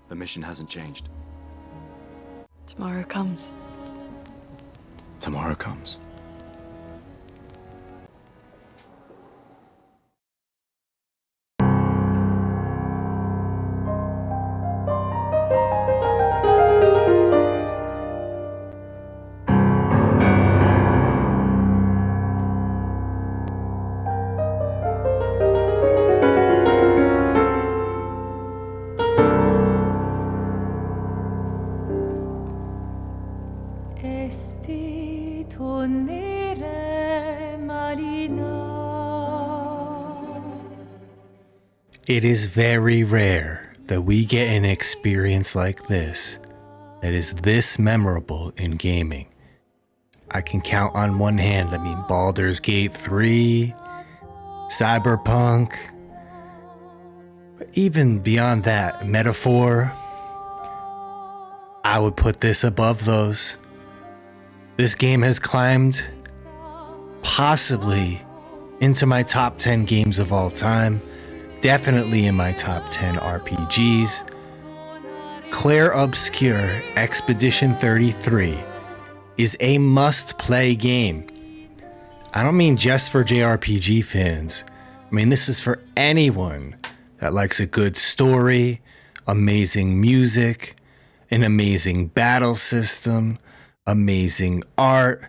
The mission hasn't changed. Tomorrow comes. Tomorrow comes. It is very rare that we get an experience like this that is this memorable in gaming. I can count on one hand, Baldur's Gate 3, Cyberpunk, but even beyond that, Metaphor, I would put this above those. This game has climbed possibly into my top 10 games of all time. Definitely in my top 10 RPGs. Clair Obscur Expedition 33 is a must-play game. I don't mean just for JRPG fans. I mean, this is for anyone that likes a good story, amazing music, an amazing battle system, amazing art,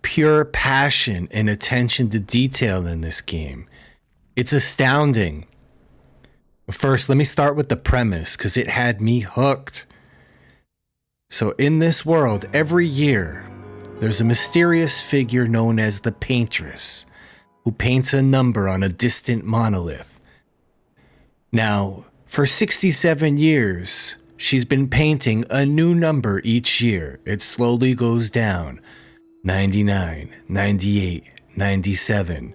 pure passion and attention to detail in this game. It's astounding. First, let me start with the premise, because it had me hooked. So in this world, every year, there's a mysterious figure known as the Paintress, who paints a number on a distant monolith. Now, for 67 years, she's been painting a new number each year. It slowly goes down. 99, 98, 97.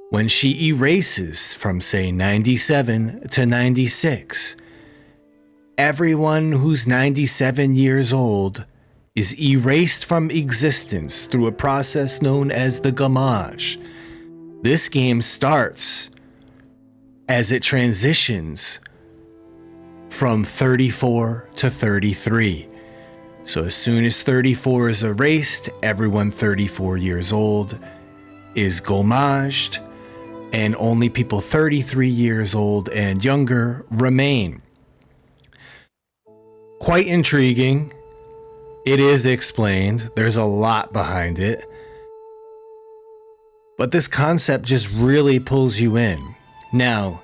When she erases from, say, 97 to 96, everyone who's 97 years old is erased from existence through a process known as the gommage. This game starts as it transitions from 34 to 33. So as soon as 34 is erased, everyone 34 years old is gommaged, and only people 33 years old and younger remain. Quite intriguing. It is explained. There's a lot behind it. But this concept just really pulls you in. Now,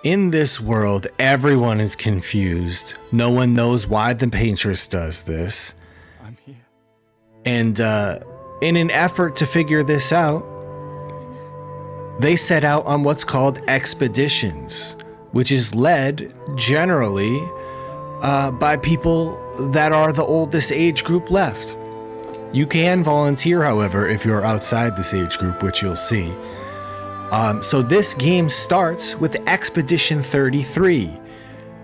in this world, everyone is confused. No one knows why the Paintress does this. I'm here. And in an effort to figure this out, they set out on what's called expeditions, which is led generally by people that are the oldest age group left. You can volunteer, however, if you're outside this age group, which you'll see. So this game starts with Expedition 33,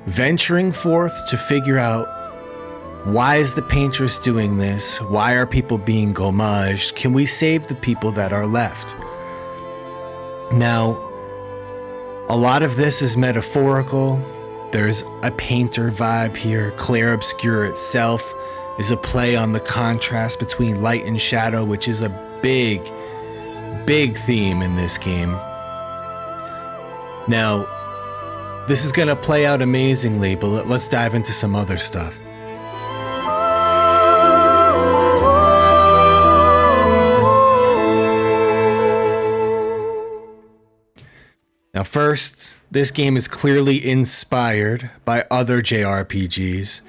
venturing forth to figure out, why is the Paintress doing this? Why are people being gommaged? Can we save the people that are left? Now, a lot of this is metaphorical. There's a painter vibe here. Clair Obscur itself is a play on the contrast between light and shadow, which is a big theme in this game. Now, this is going to play out amazingly, but let's dive into some other stuff. Now first, this game is clearly inspired by other JRPGs.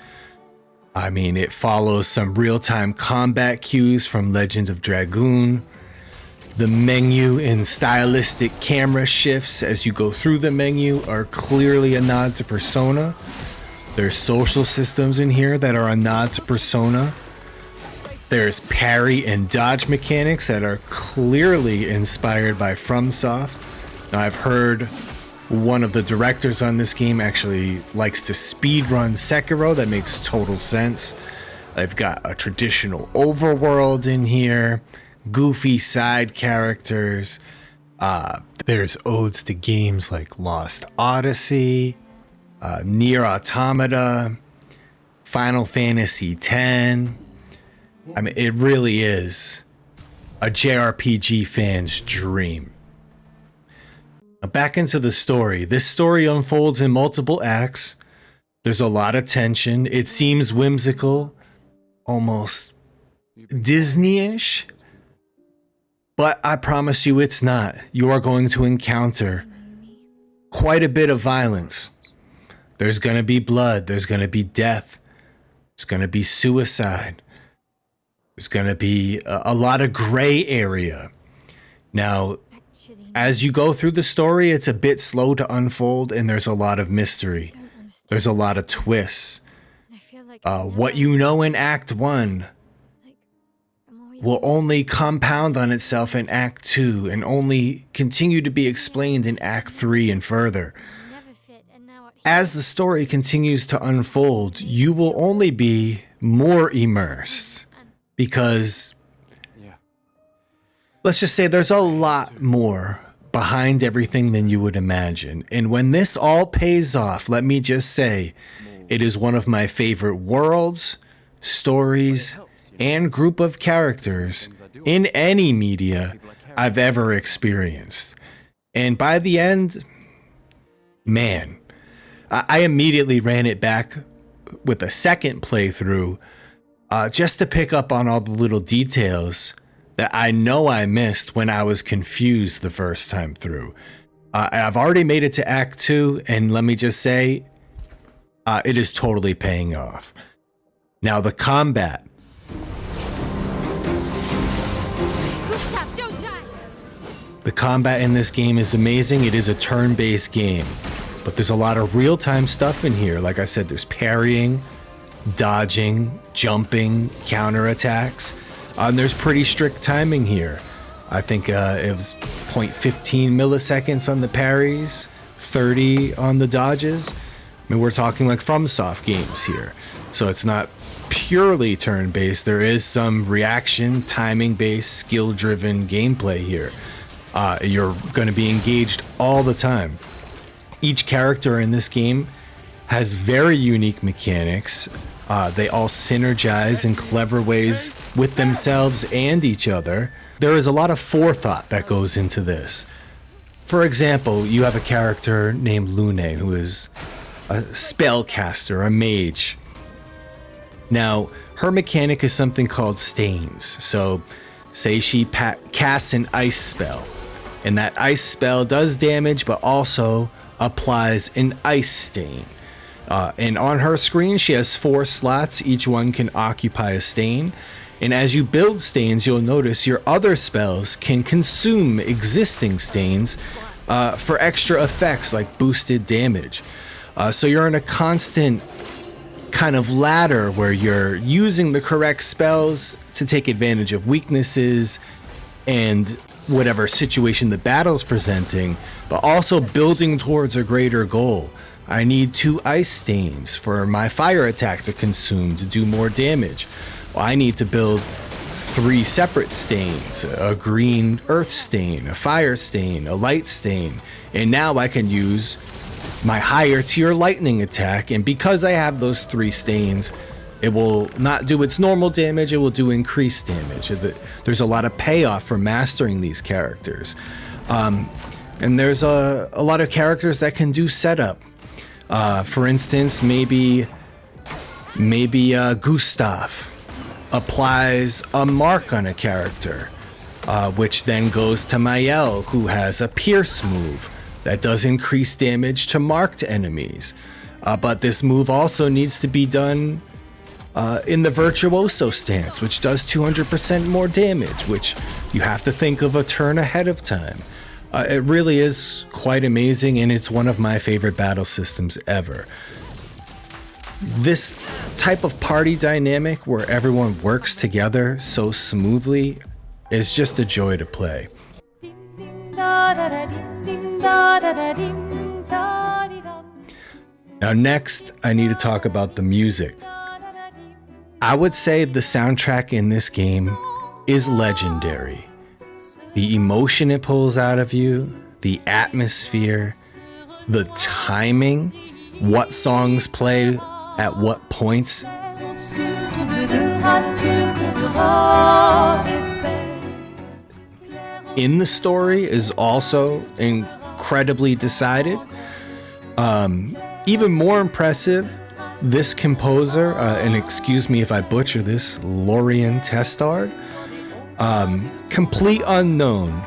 I mean, it follows some real-time combat cues from Legend of Dragoon. The menu and stylistic camera shifts as you go through the menu are clearly a nod to Persona. There's social systems in here that are a nod to Persona. There's parry and dodge mechanics that are clearly inspired by FromSoft. Now, I've heard one of the directors on this game actually likes to speedrun Sekiro. That makes total sense. I've got a traditional overworld in here, goofy side characters. There's odes to games like Lost Odyssey. Nier Automata, Final Fantasy X. I mean, it really is a JRPG fan's dream. Now back into the story. This story unfolds in multiple acts. There's a lot of tension. It seems whimsical, almost Disney-ish. But I promise you it's not. You are going to encounter quite a bit of violence. There's going to be blood. There's going to be death. There's going to be suicide. There's going to be a lot of gray area. Now, as you go through the story, it's a bit slow to unfold, and there's a lot of mystery. There's a lot of twists. What you know in Act 1 will only compound on itself in Act 2 and only continue to be explained in Act 3 and further. As the story continues to unfold, you will only be more immersed because, let's just say there's a lot more behind everything than you would imagine. And when this all pays off, let me just say, it is one of my favorite worlds, stories, and group of characters in any media I've ever experienced. And by the end, man, I immediately ran it back with a second playthrough just to pick up on all the little details that I know I missed when I was confused the first time through. I've already made it to Act 2, and let me just say, it is totally paying off. Now, the combat. The combat in this game is amazing. It is a turn-based game, but there's a lot of real-time stuff in here. Like I said, there's parrying, dodging, jumping, counterattacks. And there's pretty strict timing here. I think it was 0.15 milliseconds on the parries, 30 on the dodges. I mean, we're talking like FromSoft games here. So it's not purely turn-based. There is some reaction, timing-based, skill-driven gameplay here. You're going to be engaged all the time. Each character in this game has very unique mechanics. They all synergize in clever ways with themselves and each other. There is a lot of forethought that goes into this. For example, you have a character named Lune who is a spellcaster, a mage. Now, her mechanic is something called stains. So, say she casts an ice spell, and that ice spell does damage, but also applies an ice stain. And on her screen, she has 4 slots. Each one can occupy a stain. And as you build stains, you'll notice your other spells can consume existing stains for extra effects like boosted damage. So you're in a constant kind of ladder where you're using the correct spells to take advantage of weaknesses and whatever situation the battle's presenting, but also building towards a greater goal. I need 2 ice stains for my fire attack to consume to do more damage. Well, I need to build 3 separate stains, a green earth stain, a fire stain, a light stain, and now I can use my higher tier lightning attack, and because I have those 3 stains, it will not do its normal damage, it will do increased damage. There's a lot of payoff for mastering these characters. And there's a lot of characters that can do setup. For instance, maybe Gustav applies a mark on a character, which then goes to Mael, who has a pierce move that does increase damage to marked enemies. But this move also needs to be done in the Virtuoso stance, which does 200% more damage, which you have to think of a turn ahead of time. It really is quite amazing, and it's one of my favorite battle systems ever. This type of party dynamic where everyone works together so smoothly is just a joy to play. Now next, I need to talk about the music. I would say the soundtrack in this game is legendary. The emotion it pulls out of you, the atmosphere, the timing, what songs play at what points. In the story is also incredibly decided. Even more impressive, this composer, and excuse me if I butcher this, Lorien Testard, complete unknown,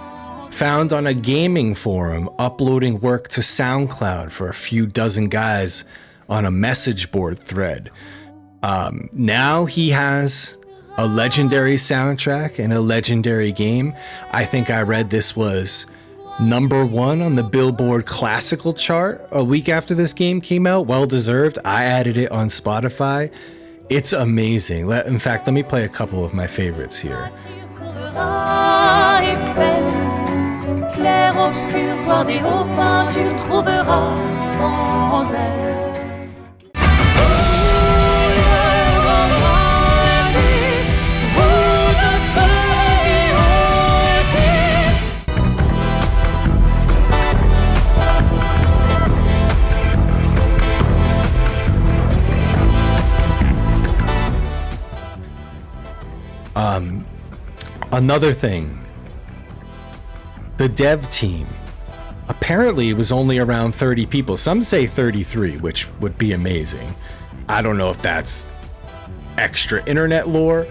found on a gaming forum uploading work to SoundCloud for a few dozen guys on a message board thread. Now he has a legendary soundtrack and a legendary game. I think I read this was #1 on the Billboard classical chart a week after this game came out. Well deserved. I added it on Spotify. It's amazing. In fact, let me play a couple of my favorites here. Clair obscur, voir des hauts pins, tu trouveras sans elle. Another thing, the dev team, apparently it was only around 30 people. Some say 33, which would be amazing. I don't know if that's extra internet lore,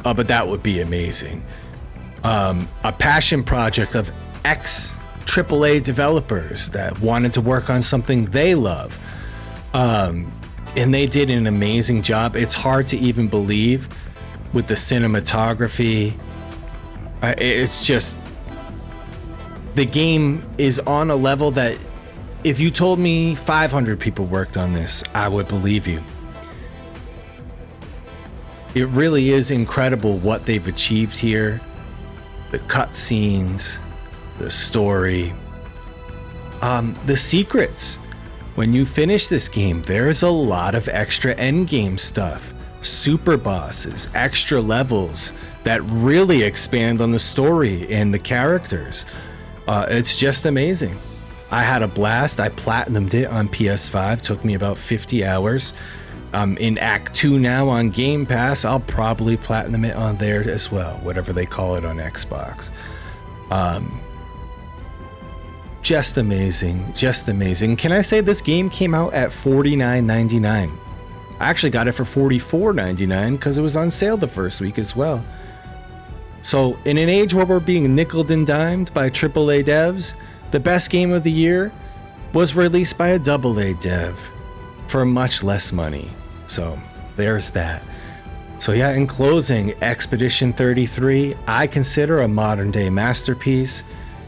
but that would be amazing. A passion project of ex-AAA developers that wanted to work on something they love. And they did an amazing job. It's hard to even believe with the cinematography. It's just, the game is on a level that if you told me 500 people worked on this, I would believe you. It really is incredible what they've achieved here. The cutscenes, the story, the secrets. When you finish this game, there's a lot of extra endgame stuff, super bosses, extra levels that really expand on the story and the characters. It's just amazing. I had a blast. I platinumed it on PS5. Took me about 50 hours. I'm in Act 2 now on Game Pass. I'll probably platinum it on there as well, whatever they call it on Xbox. Just amazing. Just amazing. Can I say this game came out at $49.99? I actually got it for $44.99 because it was on sale the first week as well. So in an age where we're being nickeled and dimed by AAA devs, the best game of the year was released by a AA dev for much less money. So there's that. So yeah, in closing, Expedition 33, I consider a modern day masterpiece.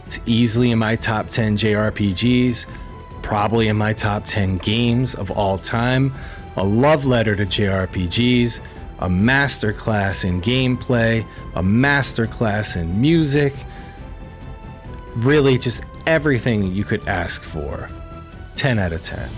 It's easily in my top 10 JRPGs, probably in my top 10 games of all time. A love letter to JRPGs, a masterclass in gameplay, a masterclass in music. Really just everything you could ask for. 10 out of 10.